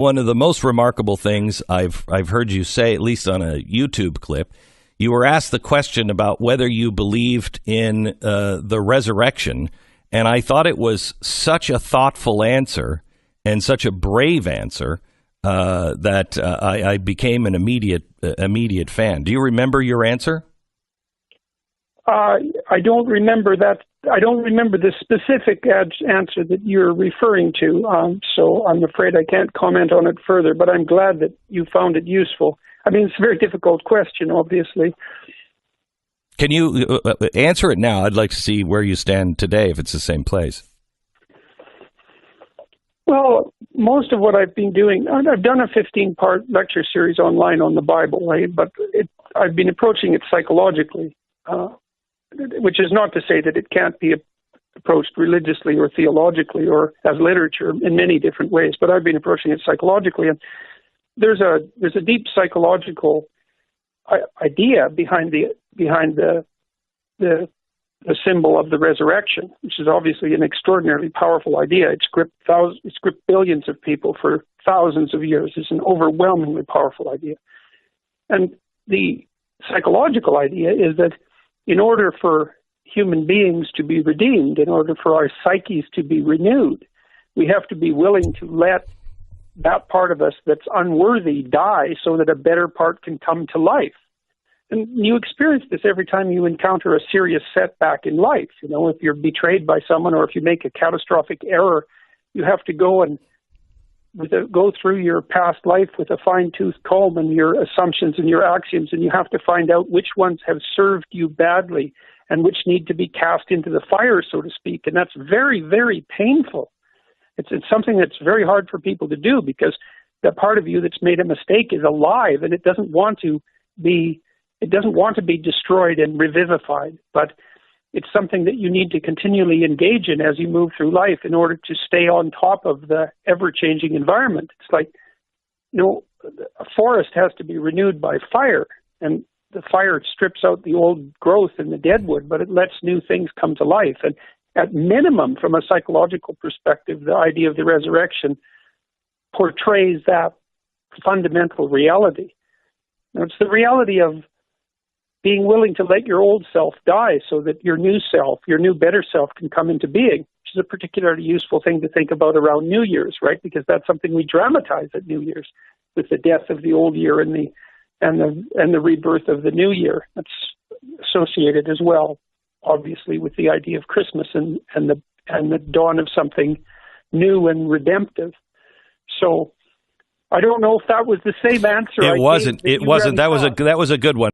One of the most remarkable things I've heard you say, at least on a YouTube clip, you were asked the question about whether you believed in the resurrection, and I thought it was such a thoughtful answer and such a brave answer that I became an immediate fan. Do you remember your answer? I don't remember that. I don't remember the specific answer that you're referring to, so I'm afraid I can't comment on it further, but I'm glad that you found it useful. I mean, it's a very difficult question, obviously. Can you answer it now? I'd like to see where you stand today, if it's the same place. Well, most of what I've been doing, I've done a 15-part lecture series online on the Bible, right? But I've been approaching it psychologically, which is not to say that it can't be approached religiously or theologically or as literature in many different ways, but I've been approaching it psychologically. And there's a deep psychological idea behind the symbol of the resurrection, which is obviously an extraordinarily powerful idea. It's gripped billions of people for thousands of years. It's an overwhelmingly powerful idea. And the psychological idea is that in order for human beings to be redeemed, in order for our psyches to be renewed, we have to be willing to let that part of us that's unworthy die so that a better part can come to life. And you experience this every time you encounter a serious setback in life. You know, if you're betrayed by someone or if you make a catastrophic error, you have to go through your past life with a fine-tooth comb and your assumptions and your axioms, and you have to find out which ones have served you badly and which need to be cast into the fire, so to speak. And that's very, very painful. It's something that's very hard for people to do because the part of you that's made a mistake is alive and it doesn't want to be destroyed and revivified. But it's something that you need to continually engage in as you move through life in order to stay on top of the ever-changing environment. It's like, a forest has to be renewed by fire, and the fire strips out the old growth and the dead wood, but it lets new things come to life. And at minimum, from a psychological perspective, the idea of the resurrection portrays that fundamental reality. Now, it's the reality of being willing to let your old self die so that your new self, your new better self can come into being, which is a particularly useful thing to think about around New Year's, right? Because that's something we dramatize at New Year's with the death of the old year and the rebirth of the new year. That's associated as well, obviously, with the idea of Christmas and the dawn of something new and redemptive. So I don't know if that was the same answer. It wasn't. That was a good one.